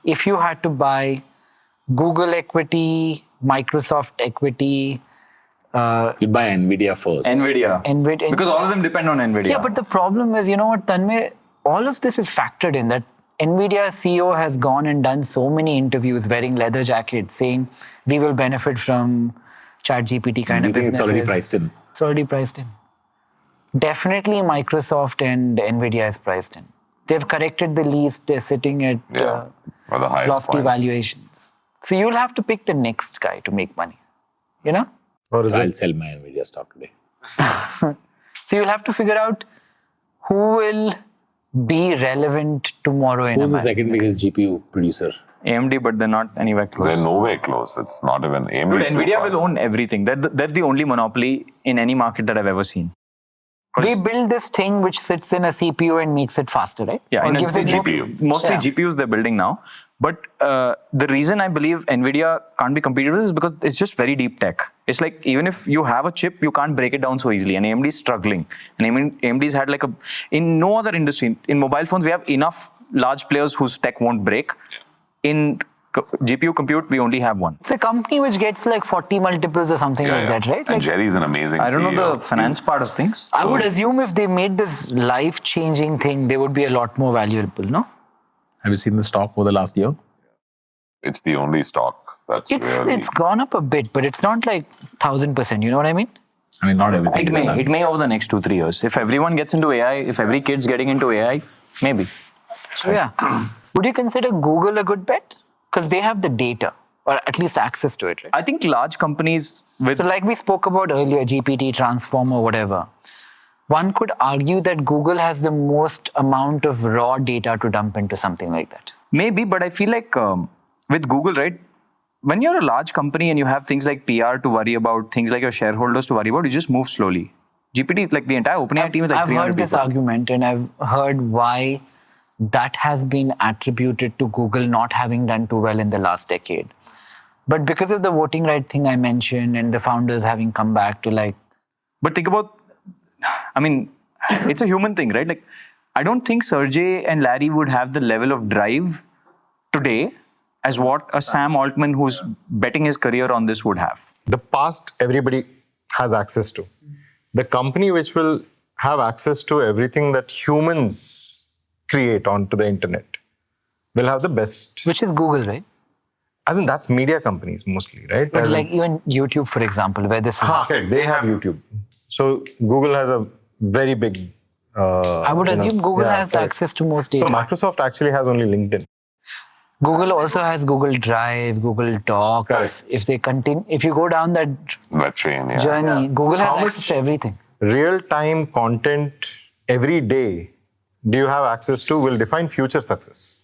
If you had to buy Google equity, Microsoft equity, you'd buy NVIDIA first. NVIDIA. Because all of them depend on NVIDIA. Yeah, but the problem is, you know what, Tanmay, all of this is factored in that NVIDIA CEO has gone and done so many interviews wearing leather jackets saying we will benefit from ChatGPT kind of businesses. It's already priced in. It's already priced in. Definitely Microsoft and NVIDIA is priced in. They've corrected the least. They're sitting at the highest lofty points. valuations. So you'll have to pick the next guy to make money, you know? Or I'll sell my NVIDIA stock today. So you'll have to figure out who will be relevant tomorrow in Who's a the second biggest GPU producer? AMD, but they're not anywhere close. They're nowhere close. It's not even AMD. Dude, NVIDIA will own everything. That's the only monopoly in any market that I've ever seen. They build this thing which sits in a CPU and makes it faster, right? Yeah, or and gives it GPU. Mostly GPUs they're building now. But the reason I believe NVIDIA can't be competed with is because it's just very deep tech. It's like even if you have a chip, you can't break it down so easily. And AMD is struggling. And AMD's had like in no other industry, in mobile phones, we have enough large players whose tech won't break. In GPU compute, we only have one. It's a company which gets like 40 multiples or something like that, right? And Like, Jerry's an amazing I don't CEO. know the finance part of things. I would assume if they made this life-changing thing, they would be a lot more valuable, no? Have you seen the stock over the last year? It's the only stock that's really... It's gone up a bit, but it's not like 1,000%, you know what I mean? I mean, not everything. It may over the next 2-3 years. If everyone gets into AI, if every kid's getting into AI, maybe. So yeah. Would you consider Google a good bet? Because they have the data, or at least access to it, right? I think large companies with... So like we spoke about earlier, GPT, Transformer, whatever. One could argue that Google has the most amount of raw data to dump into something like that. Maybe, but I feel like with Google, right, when you're a large company and you have things like PR to worry about, things like your shareholders to worry about, you just move slowly. GPT, like the entire OpenAI team is like 300 I've heard this people. argument and I've heard why that has been attributed to Google not having done too well in the last decade. But because of the voting right thing I mentioned and the founders having come back to like... But think about, I mean, it's a human thing, right? Like, I don't think Sergey and Larry would have the level of drive today as what a Sam Altman who's betting his career on this would have. The past everybody has access to. The company which will have access to everything that humans create onto the internet will have the best. Which is Google, right? As in, that's media companies mostly, right? But As like even YouTube, for example, where this is... okay, they have YouTube. So Google has a very big... I would assume Google has access to most data. So Microsoft actually has only LinkedIn. Google also has Google Drive, Google Docs. Correct. If they continue, if you go down that chain, journey, Google has How access much to everything. Real-time content every day do you have access to will define future success.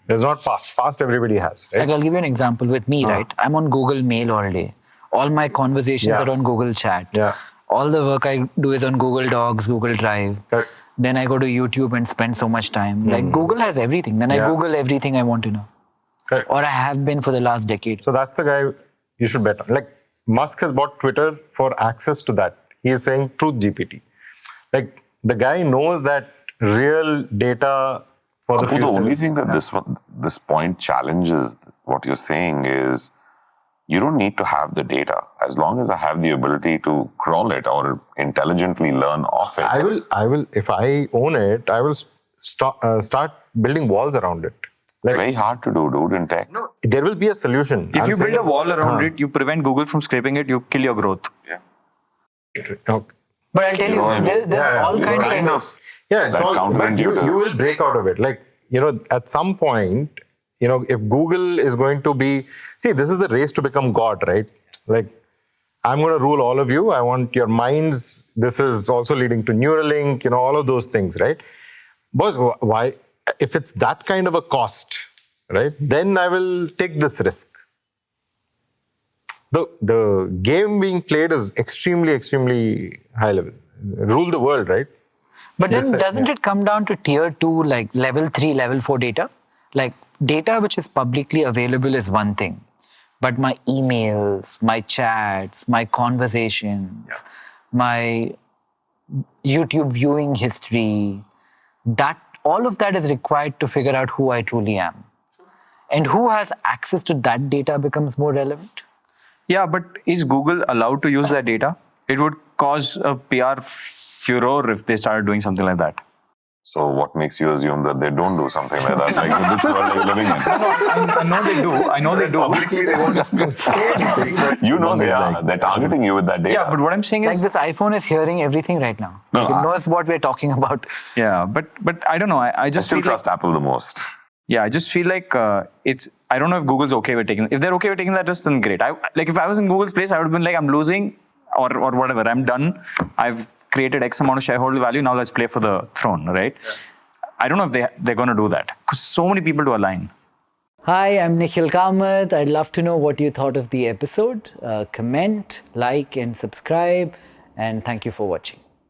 It's not past. Past everybody has, right? Like I'll give you an example with me, right? I'm on Google Mail all day. All my conversations are on Google Chat. Yeah. All the work I do is on Google Docs, Google Drive. Correct. Then I go to YouTube and spend so much time. Like Google has everything. Then I Google everything I want to know. Correct. Or I have been for the last decade. So that's the guy you should bet on. Like Musk has bought Twitter for access to that. He is saying Truth GPT. Like the guy knows that real data for the future. The only thing that this point challenges what you're saying is you don't need to have the data. As long as I have the ability to crawl it or intelligently learn off it. I will. If I own it, I will start building walls around it. Like, very hard to do, dude, in tech. No, there will be a solution. If you build a wall around it, you prevent Google from scraping it, you kill your growth. Yeah. Okay. But I'll tell you, there's all kind of... Yeah, it's all, but you will break out of it. Like, at some point, if Google is going to be... See, this is the race to become God, right? Like, I'm going to rule all of you. I want your minds. This is also leading to Neuralink, all of those things, right? Boss, why? If it's that kind of a cost, right, then I will take this risk. The game being played is extremely, extremely high level. Rule the world, right? But then doesn't it come down to tier 2, like level 3, level 4 data? Like data which is publicly available is one thing. But my emails, my chats, my conversations, my YouTube viewing history, all of that is required to figure out who I truly am. And who has access to that data becomes more relevant. Yeah, but is Google allowed to use that data? It would cause a PR furor if they started doing something like that. So what makes you assume that they don't do something like that? Like, which world are you living in? I know they do. I know they do. Publicly, they won't say anything. But You know they are. They're targeting you with that data. Yeah, but what I'm saying Like is, this iPhone is hearing everything right now. No, It knows what we're talking about. yeah, but I don't know. I I just still feel like, trust Apple the most. yeah, I just feel like it's. I don't know if Google's okay with taking. If they're okay with taking that risk, then great. Like if I was in Google's place, I would have been like, I'm losing, or whatever. I'm done. I've created X amount of shareholder value. Now let's play for the throne, right? Yeah. I don't know if they're going to do that because so many people to align. Hi, I'm Nikhil Kamath. I'd love to know what you thought of the episode. Comment, like, and subscribe. And thank you for watching.